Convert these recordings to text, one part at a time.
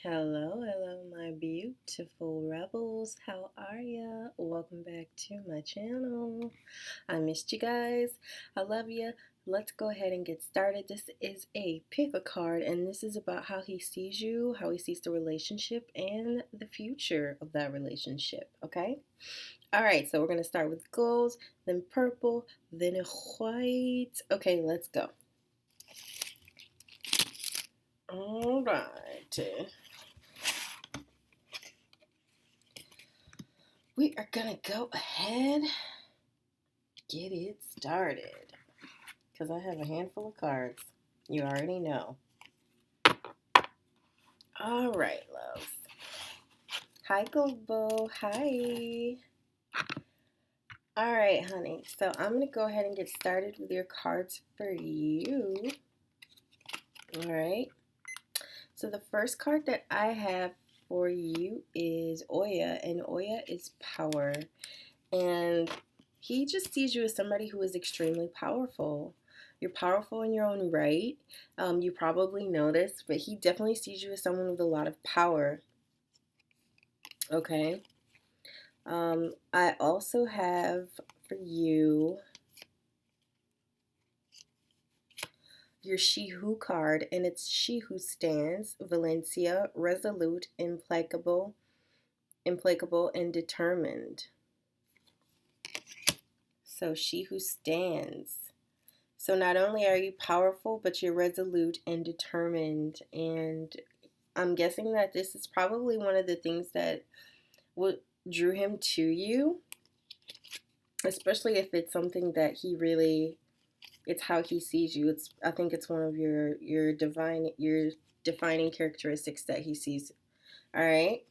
Hello, hello, my beautiful rebels. How are ya? Welcome back to my channel. I missed you guys. I love you. Let's go ahead and get started. This is a pick a card, and this is about how he sees you, how he sees the relationship, and the future of that relationship. Okay? All right, so we're going to start with goals, then purple, then white. Okay, let's go. All right. We are gonna go ahead, get it started, because I have a handful of cards. You already know. All right, loves. Hi, Gobo. Hi. All right, honey. So I'm gonna go ahead and get started with your cards for you. All right. So the first card that I have for you is Oya, and Oya is power. And he just sees you as somebody who is extremely powerful. You're powerful in your own right. You probably know this, but he definitely sees you as someone with a lot of power. Okay. I also have for you your She Who card, and it's She Who Stands, Valencia, resolute, implacable, and determined. So She Who Stands. So not only are you powerful, but you're resolute and determined. And I'm guessing that this is probably one of the things that what drew him to you, especially if it's something that he really, it's how he sees you. I think it's one of your defining characteristics that he sees. All right.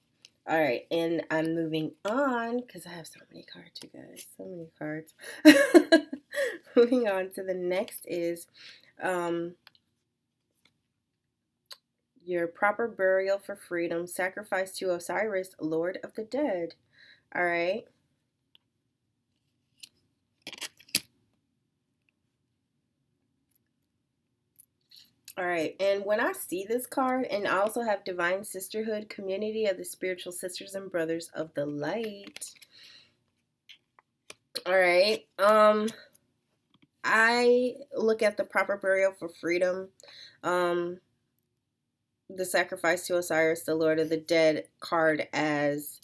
All right, and I'm moving on because I have so many cards, you guys. So many cards. Moving on to the next is your proper burial for freedom, sacrifice to Osiris, Lord of the Dead. All right. All right, and when I see this card, and I also have Divine Sisterhood, Community of the Spiritual Sisters and Brothers of the Light. All right, I look at the proper burial for freedom, the sacrifice to Osiris, the Lord of the Dead card as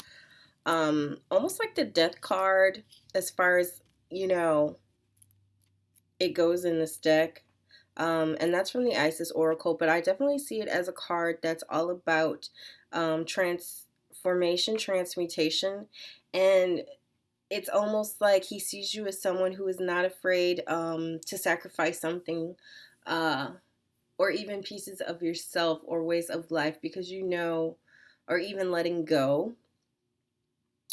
almost like the death card as far as, it goes in this deck. And that's from the Isis Oracle, but I definitely see it as a card that's all about transformation, transmutation, and it's almost like he sees you as someone who is not afraid to sacrifice something, or even pieces of yourself or ways of life because or even letting go.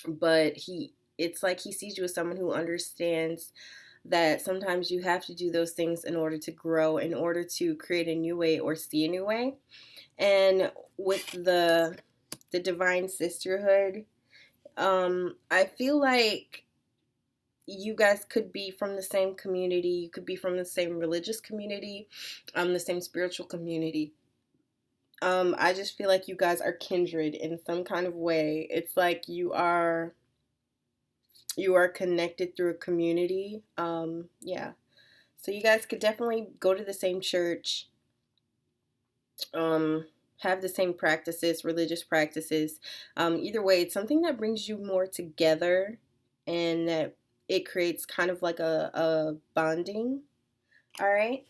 But it's like he sees you as someone who understands that sometimes you have to do those things in order to grow, in order to create a new way or see a new way. And with the Divine Sisterhood, I feel like you guys could be from the same community. You could be from the same religious community, the same spiritual community. I just feel like you guys are kindred in some kind of way. It's like you are connected through a community. Yeah. So you guys could definitely go to the same church, um, have the same practices, religious practices. Either way, it's something that brings you more together, and that it creates kind of like a bonding. All right.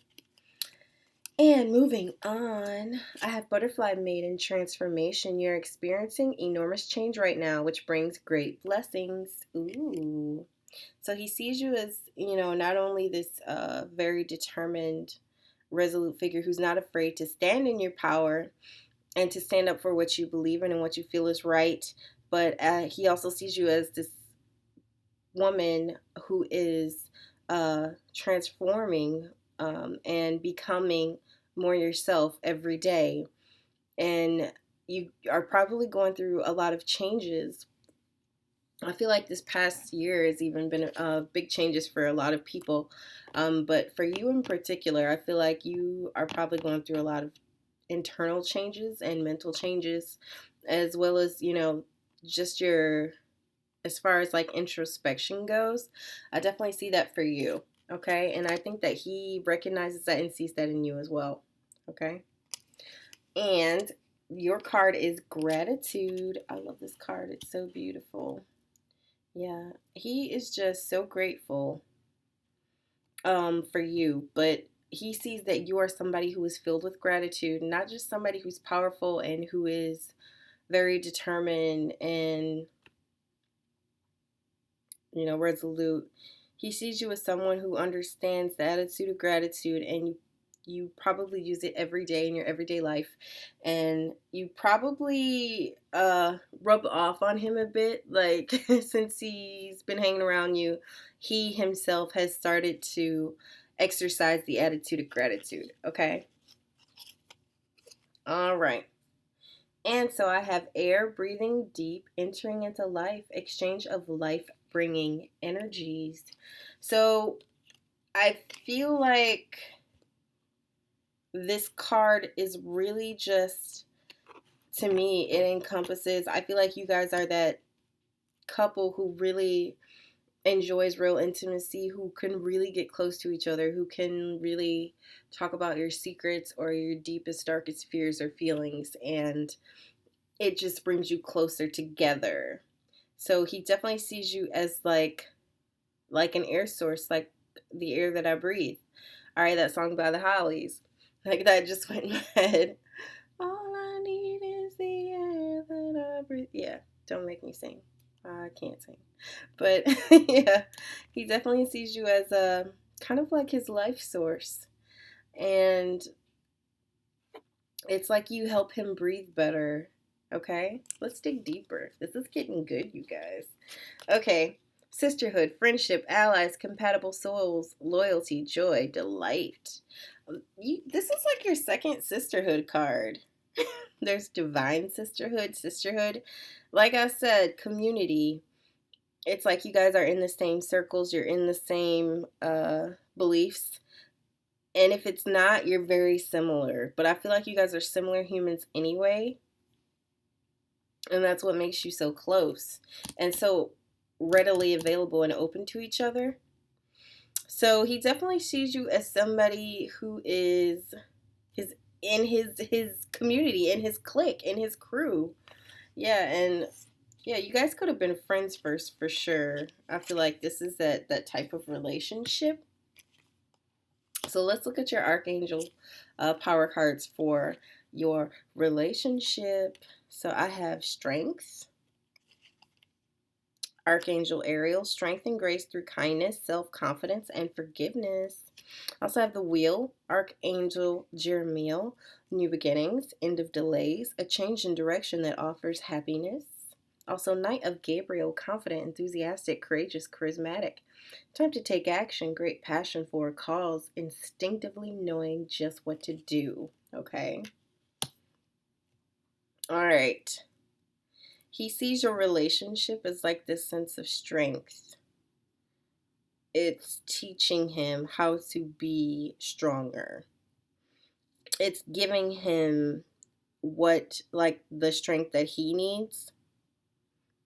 And moving on, I have Butterfly Maiden Transformation. You're experiencing enormous change right now, which brings great blessings. Ooh. So he sees you as, not only this very determined, resolute figure who's not afraid to stand in your power and to stand up for what you believe in and what you feel is right, but he also sees you as this woman who is transforming and becoming more yourself every day. And you are probably going through a lot of changes. I feel like this past year has even been big changes for a lot of people. But for you in particular, I feel like you are probably going through a lot of internal changes and mental changes, as well as, just your, as far as like introspection goes. I definitely see that for you. Okay. And I think that he recognizes that and sees that in you as well. Okay. And your card is gratitude. I love this card. It's so beautiful. Yeah. He is just so grateful for you, but he sees that you are somebody who is filled with gratitude, not just somebody who's powerful and who is very determined and, resolute. He sees you as someone who understands the attitude of gratitude, and you probably use it every day in your everyday life, and you probably rub off on him a bit, like since he's been hanging around you, he himself has started to exercise the attitude of gratitude. Okay. All right. And so I have air, breathing deep, entering into life, exchange of life bringing energies. So I feel like this card is really just, to me, it encompasses, I feel like you guys are that couple who really enjoys real intimacy, who can really get close to each other, who can really talk about your secrets or your deepest, darkest fears or feelings, and it just brings you closer together. So he definitely sees you as like an air source, like the air that I breathe. All right, that song by the Hollies. Like that just went in my head. All I need is the air that I breathe. Yeah, don't make me sing. I can't sing. But yeah, he definitely sees you as a kind of like his life source. And it's like you help him breathe better. Okay? Let's dig deeper. This is getting good, you guys. Okay. Sisterhood, friendship, allies, compatible souls, loyalty, joy, delight. This is like your second sisterhood card. There's divine sisterhood. Like I said, community. It's like you guys are in the same circles, you're in the same beliefs. And if it's not, you're very similar. But I feel like you guys are similar humans anyway. And that's what makes you so close and so readily available and open to each other. So he definitely sees you as somebody who is in his community, in his clique, in his crew. Yeah, and yeah, you guys could have been friends first for sure. I feel like this is that type of relationship. So let's look at your Archangel power cards for your relationship. So I have Strength, Archangel Ariel, strength and grace through kindness, self-confidence, and forgiveness. I also have the Wheel, Archangel Jeremiel, new beginnings, end of delays, a change in direction that offers happiness. Also, Knight of Gabriel, confident, enthusiastic, courageous, charismatic. Time to take action, great passion for a cause, instinctively knowing just what to do. Okay. All right. He sees your relationship as like this sense of strength. It's teaching him how to be stronger. It's giving him what, like, the strength that he needs.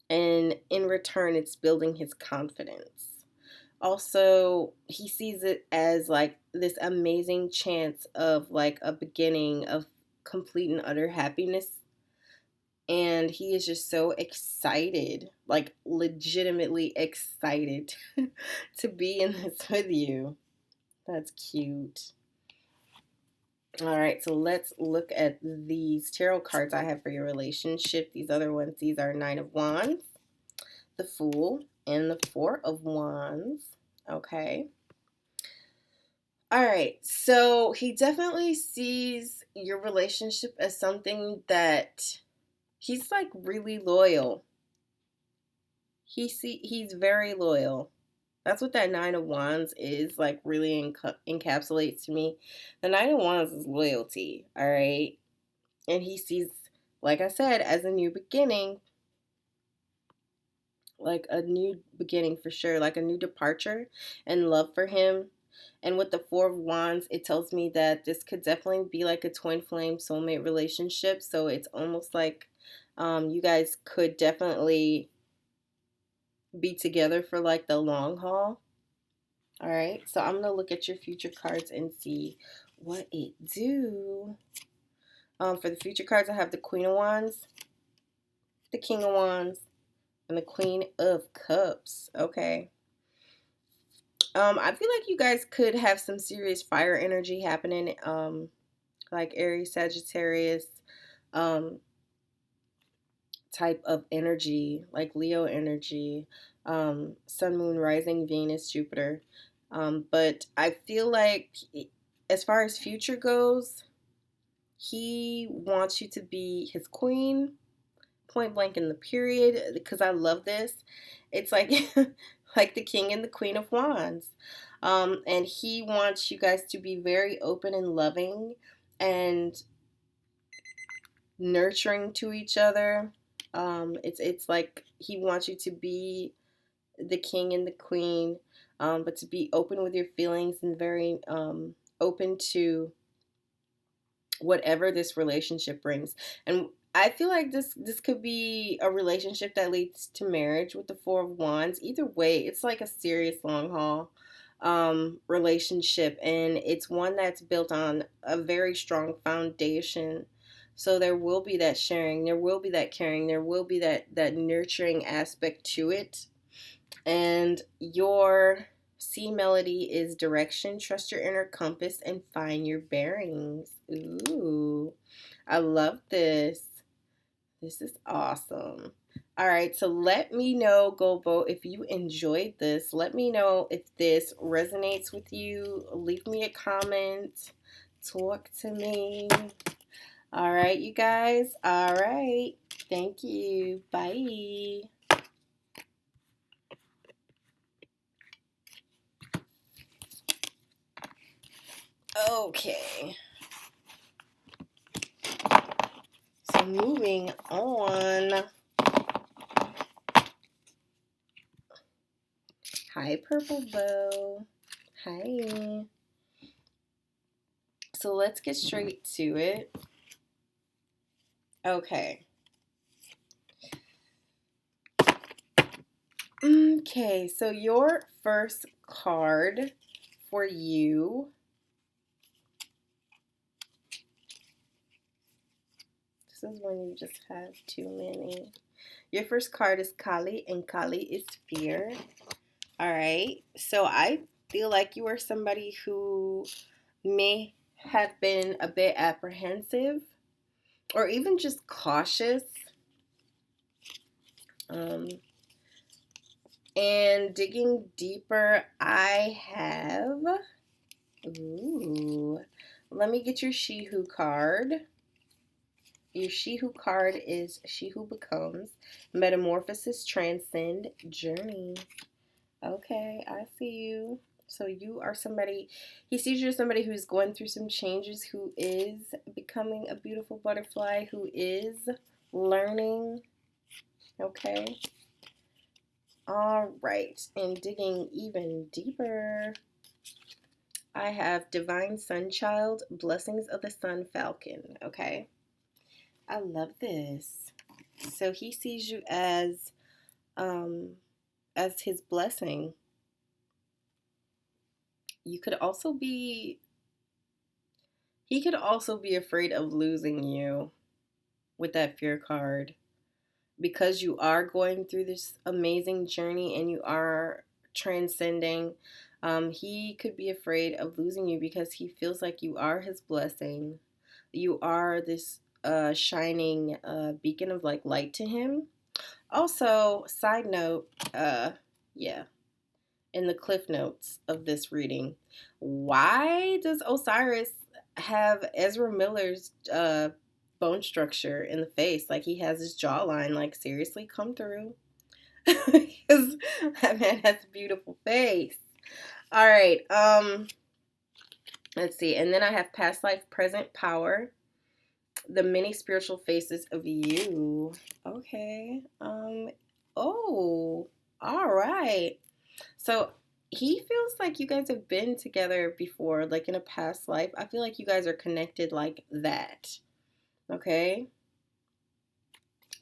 And in return, it's building his confidence. Also, he sees it as like this amazing chance of like a beginning of complete and utter happiness. And he is just so excited, like legitimately excited to be in this with you. That's cute. All right, so let's look at these tarot cards I have for your relationship. These other ones, these are Nine of Wands, the Fool, and the Four of Wands. Okay. All right, so he definitely sees your relationship as something that he's like really loyal. He's very loyal. That's what that Nine of Wands is, like, really encapsulates to me. The Nine of Wands is loyalty, all right? And he sees, like I said, as a new beginning, like a new beginning for sure, like a new departure and love for him. And with the Four of Wands, it tells me that this could definitely be like a twin flame soulmate relationship. So it's almost like you guys could definitely be together for like the long haul. All right, so I'm gonna look at your future cards and see what it do. For the future cards, I have the Queen of Wands, the King of Wands, and the Queen of Cups. Okay. I feel like you guys could have some serious fire energy happening, like Aries, Sagittarius, um, type of energy, like Leo energy, Sun, Moon, Rising, Venus, Jupiter. But I feel like, as far as future goes, he wants you to be his queen, point blank in the period, because I love this. It's like like the King and the Queen of Wands. And he wants you guys to be very open and loving and nurturing to each other. It's like he wants you to be the king and the queen, but to be open with your feelings and very open to whatever this relationship brings. And I feel like this could be a relationship that leads to marriage with the Four of Wands. Either way, it's like a serious long haul relationship, and it's one that's built on a very strong foundation. So there will be that sharing, there will be that caring, there will be that nurturing aspect to it. And your C melody is direction. Trust your inner compass and find your bearings. Ooh, I love this. This is awesome. All right, so let me know, Go Vote, if you enjoyed this. Let me know if this resonates with you. Leave me a comment. Talk to me. All right, you guys. All right. Thank you. Bye. Okay. So moving on. Hi, Purple Bow. Hi. So let's get straight to it. Okay. Okay, so your first card for you. This is when you just have too many. Your first card is Kali, and Kali is fear. All right. So I feel like you are somebody who may have been a bit apprehensive or even just cautious. And digging deeper, I have, let me get your She Who card. Your She Who card is She Who Becomes, Metamorphosis, Transcend, Journey. Okay, I see you. So you are somebody, he sees you as somebody who's going through some changes, who is becoming a beautiful butterfly, who is learning. Okay. All right. And digging even deeper, I have Divine Sunchild, Blessings of the Sun Falcon. Okay. I love this. So he sees you as his blessing. He could also be afraid of losing you with that fear card, because you are going through this amazing journey and you are transcending. He could be afraid of losing you because he feels like you are his blessing. You are this shining beacon of like light to him. Also, side note, yeah, in the cliff notes of this reading, why does Osiris have Ezra Miller's bone structure in the face? Like, he has his jawline. Like, seriously, come through. Because that man has a beautiful face. All right, let's see. And then I have Past Life, Present Power, the many spiritual faces of you. Okay. Oh, all right. So he feels like you guys have been together before, like in a past life. I feel like you guys are connected like that. Okay?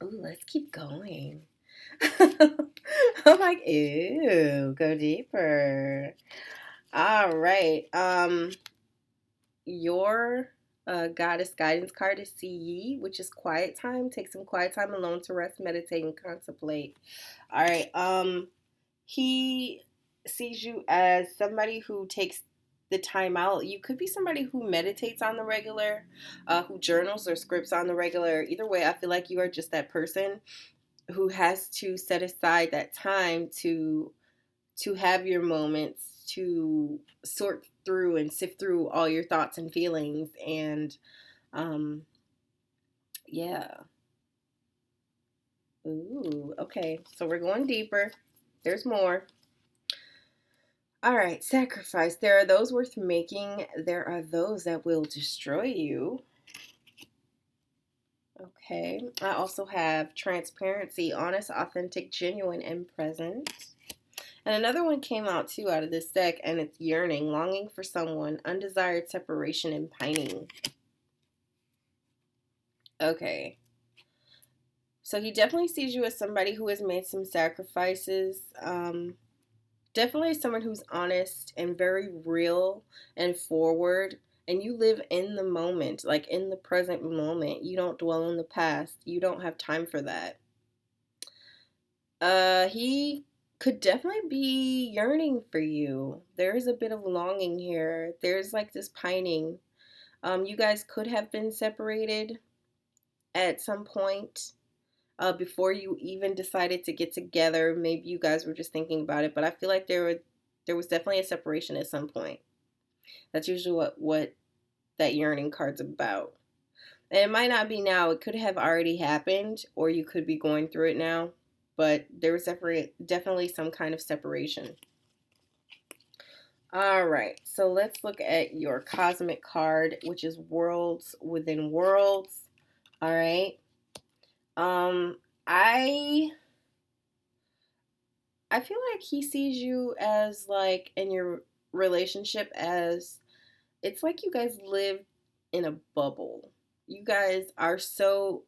Ooh, let's keep going. I'm like, ew, go deeper. All right. Your goddess guidance card is see ye, which is quiet time. Take some quiet time alone to rest, meditate, and contemplate. All right. He sees you as somebody who takes the time out. You could be somebody who meditates on the regular, who journals or scripts on the regular. Either way, I feel like you are just that person who has to set aside that time to have your moments, to sort through and sift through all your thoughts and feelings. And um yeah. Ooh, okay, so we're going deeper. There's more. All right, sacrifice. There are those worth making, there are those that will destroy you. Okay, I also have transparency, honest, authentic, genuine, and present. And another one came out too out of this deck, and it's yearning, longing for someone, undesired separation, and pining. Okay. So he definitely sees you as somebody who has made some sacrifices. Definitely someone who's honest and very real and forward. And you live in the moment, like in the present moment. You don't dwell in the past. You don't have time for that. He could definitely be yearning for you. There is a bit of longing here. There's like this pining. You guys could have been separated at some point. Before you even decided to get together. Maybe you guys were just thinking about it, but I feel like there was definitely a separation at some point. That's usually what that yearning card's about. And it might not be now. It could have already happened, or you could be going through it now. But there was definitely some kind of separation. All right, so let's look at your cosmic card, which is worlds within worlds. All right. Um, I I feel like he sees you as like in your relationship as it's like you guys live in a bubble. You guys are so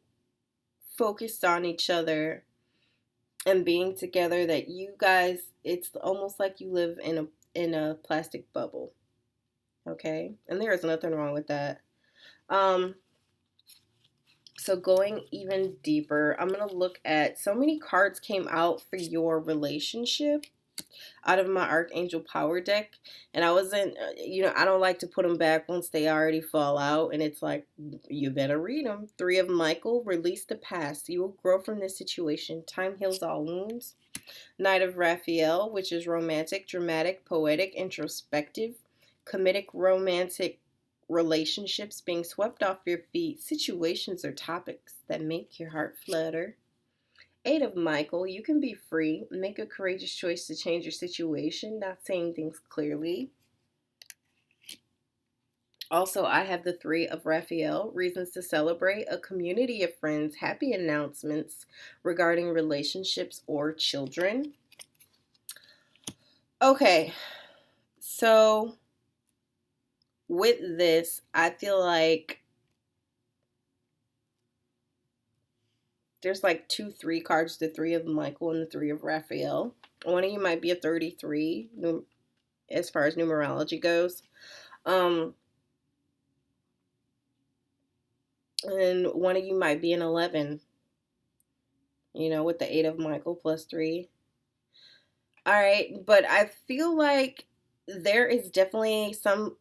focused on each other and being together that you guys it's almost like you live in a plastic bubble. Okay? And there is nothing wrong with that. Um so going even deeper, I'm going to look at so many cards came out for your relationship out of my Archangel Power deck. And I wasn't, I don't like to put them back once they already fall out. And it's like, you better read them. Three of Michael, release the past. You will grow from this situation. Time heals all wounds. Knight of Raphael, which is romantic, dramatic, poetic, introspective, comedic, romantic relationships being swept off your feet, situations or topics that make your heart flutter. Eight of Michael, you can be free. Make a courageous choice to change your situation, not saying things clearly. Also, I have the Three of Raphael, reasons to celebrate, a community of friends, happy announcements regarding relationships or children. Okay, so with this, I feel like there's like two three cards, the Three of Michael and the Three of Raphael. One of you might be a 33 as far as numerology goes. Um, and one of you might be an 11, with the 8 of Michael plus 3. All right, but I feel like there is definitely some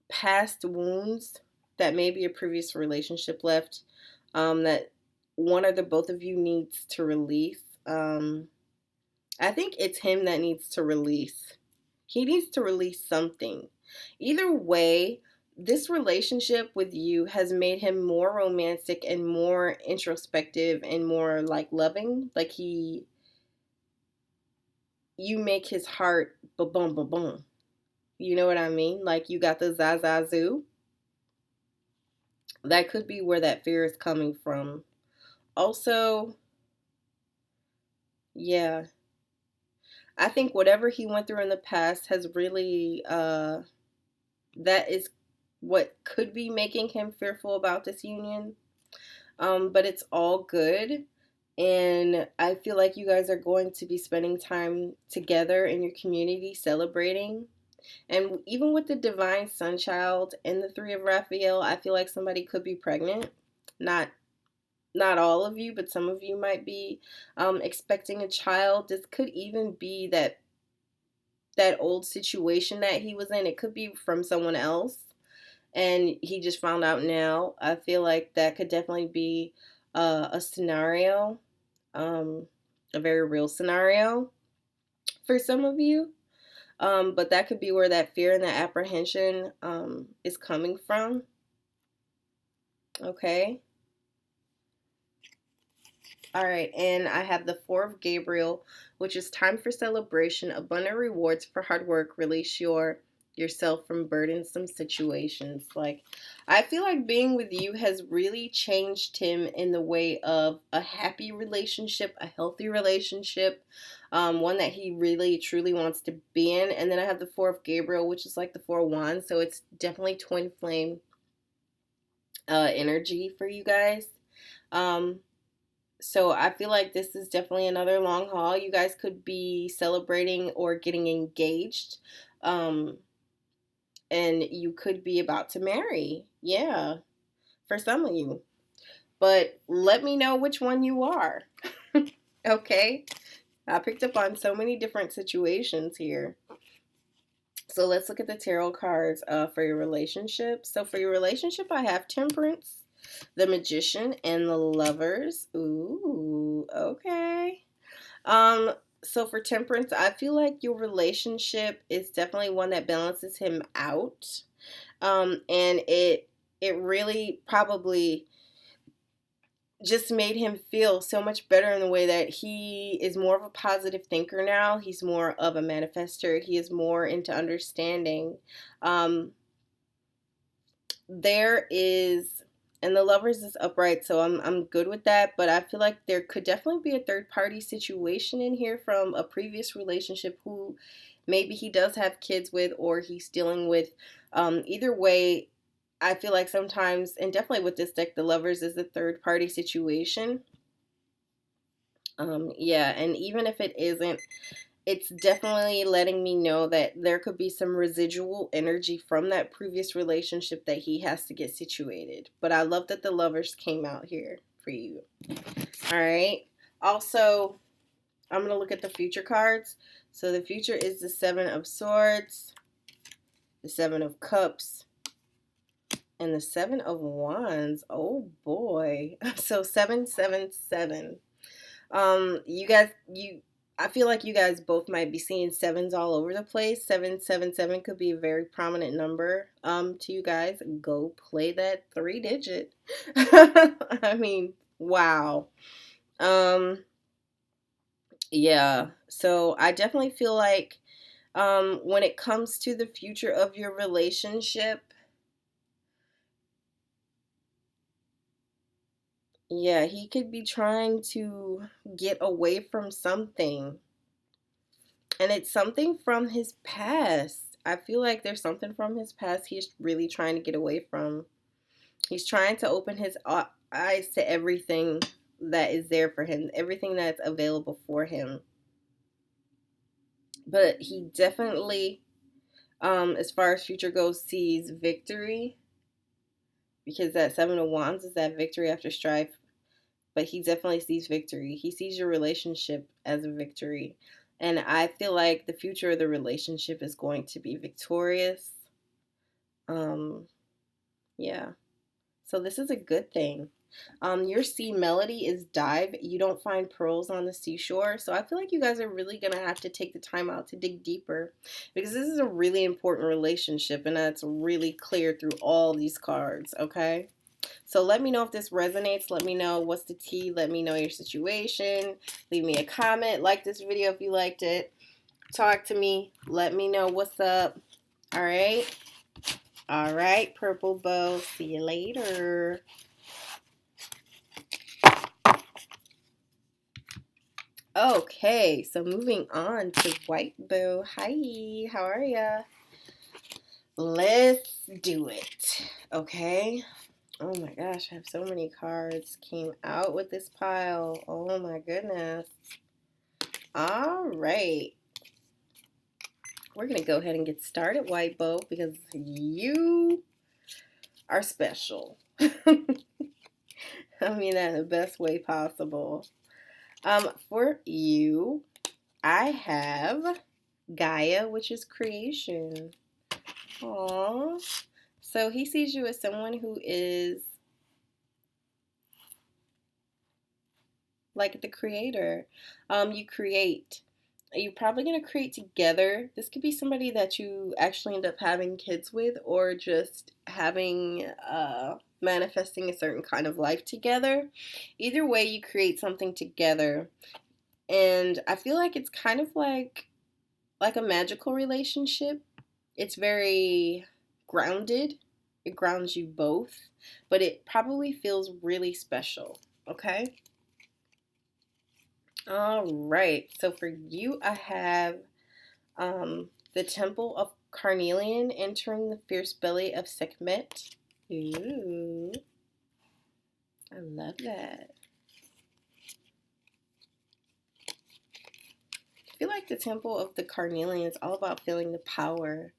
past wounds that maybe a previous relationship left, that one or the both of you needs to release. I think it's him that needs to release. He needs to release something. Either way, this relationship with you has made him more romantic and more introspective and more like loving. Like you make his heart ba boom ba boom. You know what I mean? Like you got the zazazoo. That could be where that fear is coming from. Also, yeah, I think whatever he went through in the past has really, that is what could be making him fearful about this union. But it's all good. And I feel like you guys are going to be spending time together in your community celebrating. And even with the divine sun child and the three of Raphael, I feel like somebody could be pregnant. Not not all of you, but some of you might be expecting a child. This could even be that old situation that he was in. It could be from someone else, and he just found out now. I feel like that could definitely be a scenario, um, a very real scenario for some of you. But that could be where that fear and that apprehension is coming from. Okay. All right, and I have the Four of Gabriel, which is time for celebration, abundant rewards for hard work, release yourself from burdensome situations. Like, I feel like being with you has really changed him in the way of a happy relationship, a healthy relationship, one that he really truly wants to be in. And then I have the Four of Gabriel, which is like the Four of Wands, so it's definitely twin flame energy for you guys. Um, so I feel like this is definitely another long haul. You guys could be celebrating or getting engaged. Um, and you could be about to marry. Yeah, for some of you. But let me know which one you are. Okay? I picked up on so many different situations here. So let's look at the tarot cards for your relationship. So for your relationship, I have Temperance, the Magician, and the Lovers. Ooh, okay. Um, so for Temperance, I feel like your relationship is definitely one that balances him out. And it really probably just made him feel so much better in the way that he is more of a positive thinker now. He's more of a manifester. He is more into understanding. Um, there is, and the Lovers is upright, so I'm good with that. But I feel like there could definitely be a third party situation in here from a previous relationship who maybe he does have kids with, or he's dealing with. Either way, I feel like sometimes, and definitely with this deck, the Lovers is a third party situation. Yeah, and even if it isn't, it's definitely letting me know that there could be some residual energy from that previous relationship that he has to get situated. But I love that the Lovers came out here for you. All right. Also, I'm going to look at the future cards. So the future is the Seven of Swords, the Seven of Cups, and the Seven of Wands. Oh boy. So 777. You guys, I feel like you guys both might be seeing sevens all over the place. 777 could be a very prominent number to you guys. Go play that 3-digit. I mean, wow. Um yeah. So I definitely feel like when it comes to the future of your relationship, yeah, he could be trying to get away from something. And it's something from his past. I feel like there's something from his past he's really trying to get away from. He's trying to open his eyes to everything that is there for him, everything that's available for him. But he definitely, as far as future goes, sees victory, because that Seven of Wands is that victory after strife. But he definitely sees victory. He sees your relationship as a victory. And I feel like the future of the relationship is going to be victorious. Um, yeah. So this is a good thing. Your sea melody is dive. You don't find pearls on the seashore. So I feel like you guys are really going to have to take the time out to dig deeper, because this is a really important relationship, and that's really clear through all these cards, okay? So let me know if this resonates. Let me know what's the tea. Let me know your situation. Leave me a comment. Like this video if you liked it. Talk to me. Let me know what's up. All right. All right, Purple Bow. See you later. Okay, so moving on to White Boo. Hi, how are ya? Let's do it. Okay. Oh my gosh, I have so many cards came out with this pile. Oh my goodness. All right. We're going to go ahead and get started, White Boo, because you are special. I mean that in the best way possible. For you, I have Gaia, which is creation. Aww. So he sees you as someone who is like the creator. You create. You're probably going to create together. This could be somebody that you actually end up having kids with, or just having, manifesting a certain kind of life together. Either way, you create something together. And I feel like it's kind of like a magical relationship. It's very grounded. It grounds you both, but it probably feels really special. Okay? All right. So for you, I have the Temple of Carnelian entering the fierce belly of Sekhmet. Ooh, I love that. I feel like the Temple of the Carnelian is all about feeling the power.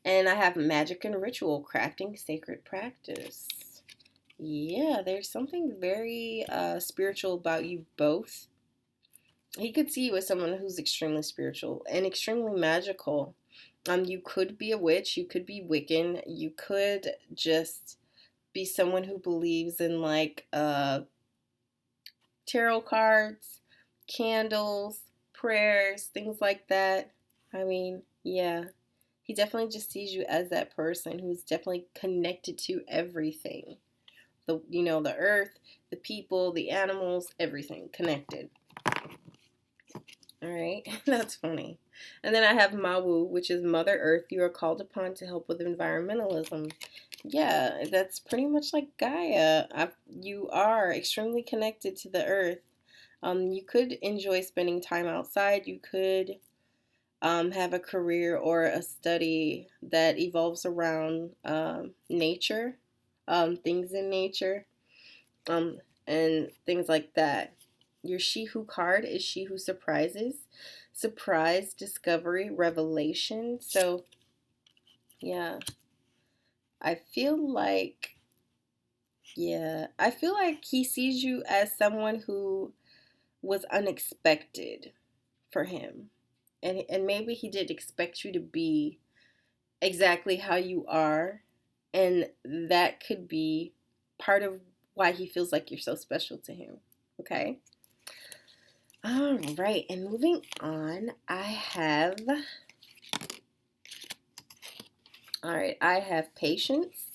And I have magic and ritual, crafting sacred practice. Yeah, there's something very spiritual about you both. He could see you as someone who's extremely spiritual and extremely magical. You could be a witch, you could be Wiccan, you could just be someone who believes in tarot cards, candles, prayers, things like that. I mean, yeah. He definitely just sees you as that person who's definitely connected to everything. The earth, the people, the animals, everything connected. All right, that's funny. And then I have Mawu, which is Mother Earth. You are called upon to help with environmentalism. Yeah, that's pretty much like Gaia. You are extremely connected to the earth. You could enjoy spending time outside. You could have a career or a study that evolves around nature, things in nature, um, and things like that. Your She Who card is She Who surprises, surprise, discovery, revelation. So, yeah, I feel like, I feel like he sees you as someone who was unexpected for him. And maybe he didn't expect you to be exactly how you are. And that could be part of why he feels like you're so special to him. Okay? All right. And moving on, I have patience.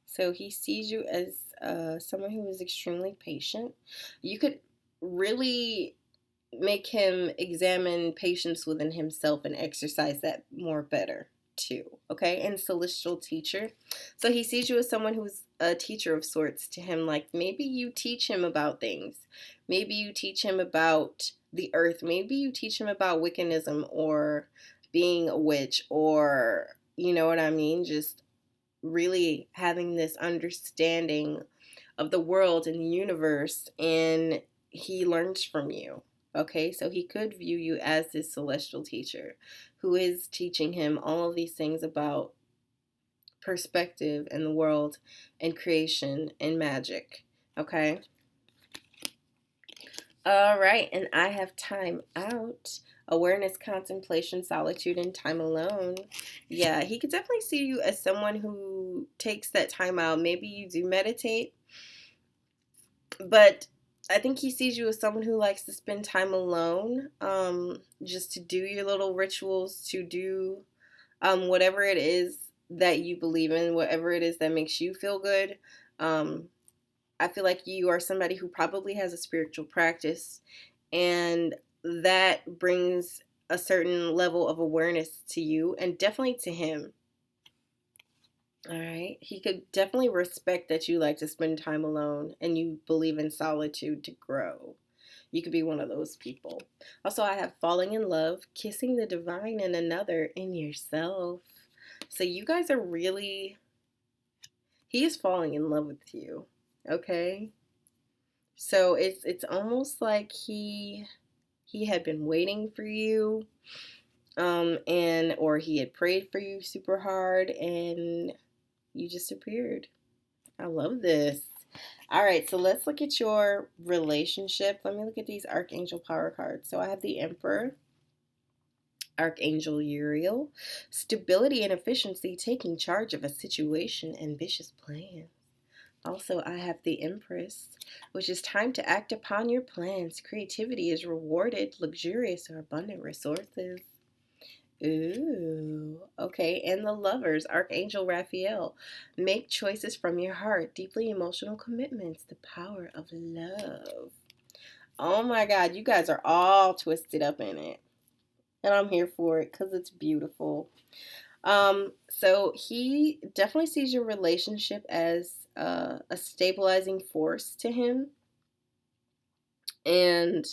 So he sees you as someone who is extremely patient. You could really make him examine patience within himself and exercise that more better too. Okay. And celestial teacher. So he sees you as someone who's a teacher of sorts to him. Like maybe you teach him about things. Maybe you teach him about the earth. Maybe you teach him about Wiccanism or being a witch, or you know what I mean? Just really having this understanding of the world and the universe, and he learns from you. Okay, so he could view you as this celestial teacher who is teaching him all of these things about perspective and the world and creation and magic. Okay. All right, and I have time out. Awareness, contemplation, solitude, and time alone. Yeah, he could definitely see you as someone who takes that time out. Maybe you do meditate, but I think he sees you as someone who likes to spend time alone, just to do your little rituals, to do whatever it is that you believe in, whatever it is that makes you feel good. Um, I feel like you are somebody who probably has a spiritual practice, and that brings a certain level of awareness to you and definitely to him. All right. He could definitely respect that you like to spend time alone and you believe in solitude to grow. You could be one of those people. Also, I have falling in love, kissing the divine in another, in yourself. So you guys are really, he is falling in love with you. Okay? So it's almost like he had been waiting for you, and or he had prayed for you super hard, and you just appeared. I love this. All right, so let's look at your relationship. Let me look at these Archangel Power cards. So I have the Emperor, Archangel Uriel, stability and efficiency, taking charge of a situation, ambitious plans. Also, I have the Empress, which is time to act upon your plans. Creativity is rewarded, luxurious or abundant resources. Ooh, okay. And the Lovers, Archangel Raphael. Make choices from your heart, deeply emotional commitments, the power of love. Oh my God, you guys are all twisted up in it. And I'm here for it because it's beautiful. So he definitely sees your relationship as a stabilizing force to him. And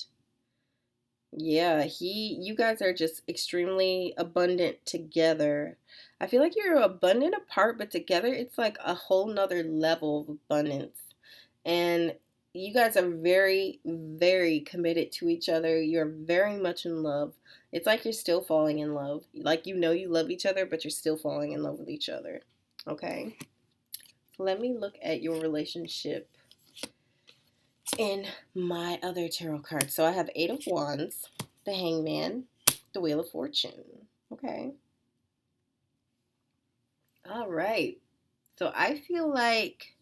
yeah, you guys are just extremely abundant together. I feel like you're abundant apart, but together it's like a whole nother level of abundance. And you guys are very, very committed to each other. You're very much in love. It's like you're still falling in love. Like you know you love each other, but you're still falling in love with each other. Okay? Let me look at your relationship in my other tarot cards. So I have Eight of Wands, the Hangman, the Wheel of Fortune. Okay. All right. So I feel like,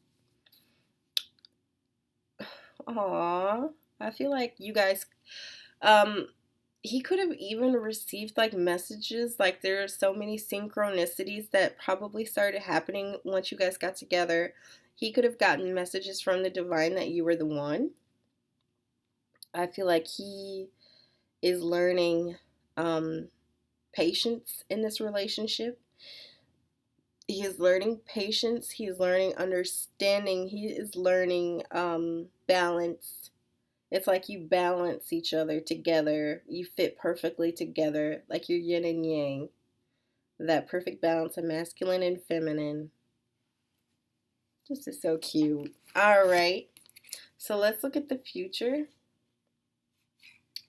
I feel like you guys, um, he could have even received like messages. Like there are so many synchronicities that probably started happening once you guys got together. He could have gotten messages from the divine that you were the one. I feel like he is learning patience in this relationship. He is learning patience. He is learning understanding. He is learning balance. It's like you balance each other together. You fit perfectly together, like you're yin and yang. That perfect balance of masculine and feminine. This is so cute. All right. So let's look at the future.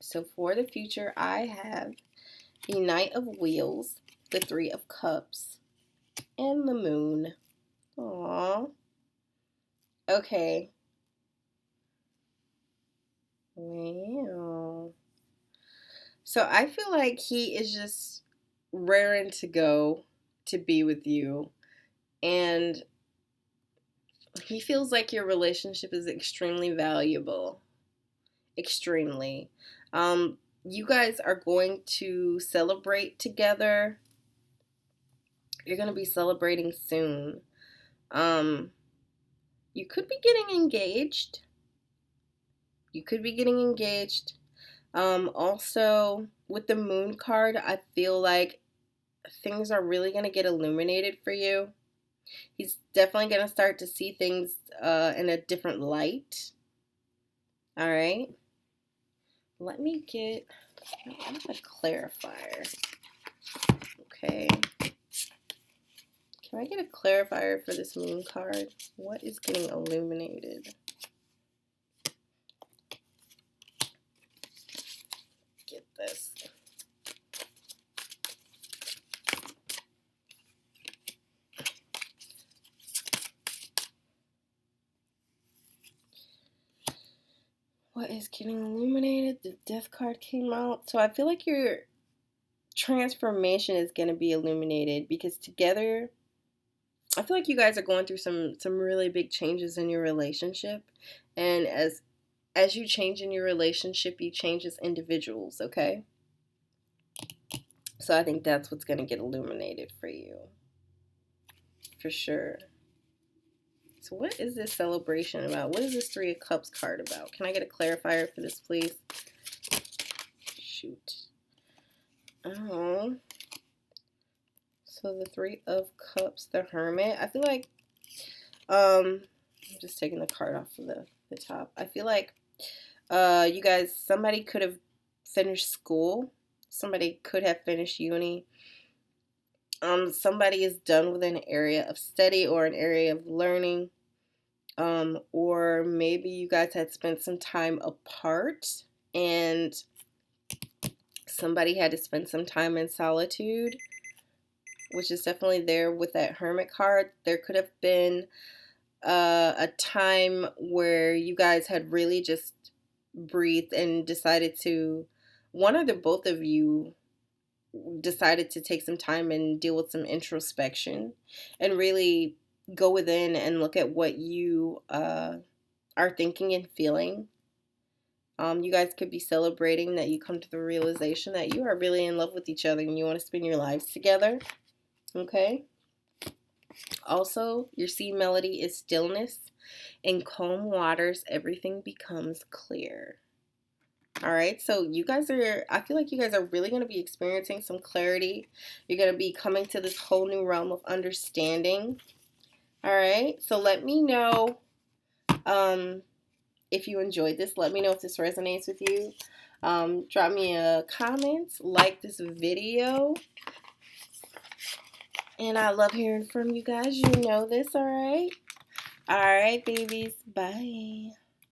So for the future, I have the Knight of Wheels, the Three of Cups, and the Moon. Aww. Okay. Wow. So I feel like he is just raring to go to be with you. And he feels like your relationship is extremely valuable. Extremely. You guys are going to celebrate together. You're going to be celebrating soon. Um, you could be getting engaged. You could be getting engaged. Also, with the Moon card, I feel like things are really going to get illuminated for you. He's definitely going to start to see things in a different light. All right. Let me get a clarifier. Okay. Can I get a clarifier for this Moon card? What is getting illuminated? Get this. What is getting illuminated? The Death card came out. So I feel like your transformation is going to be illuminated because together, I feel like you guys are going through some really big changes in your relationship. And as you change in your relationship, you change as individuals, okay? So I think that's what's going to get illuminated for you. For sure. So what is this celebration about? What is this Three of Cups card about? Can I get a clarifier for this, please? Shoot. Oh. So the Three of Cups, the Hermit. I feel like, I'm just taking the card off of the top. I feel like You guys, somebody could have finished school. Somebody could have finished uni. Somebody is done with an area of study or an area of learning. Or maybe you guys had spent some time apart and somebody had to spend some time in solitude, which is definitely there with that Hermit card. There could have been a time where you guys had really just breathed and decided to, one or the both of you decided to take some time and deal with some introspection and really go within and look at what you are thinking and feeling. You guys could be celebrating that you come to the realization that you are really in love with each other and you want to spend your lives together. Okay? Also, your sea melody is stillness. In calm waters, everything becomes clear. All right, so you guys are, I feel like you guys are really going to be experiencing some clarity. You're going to be coming to this whole new realm of understanding. All right, so let me know if you enjoyed this. Let me know if this resonates with you. Drop me a comment, like this video. And I love hearing from you guys. You know this, all right? All right, babies. Bye.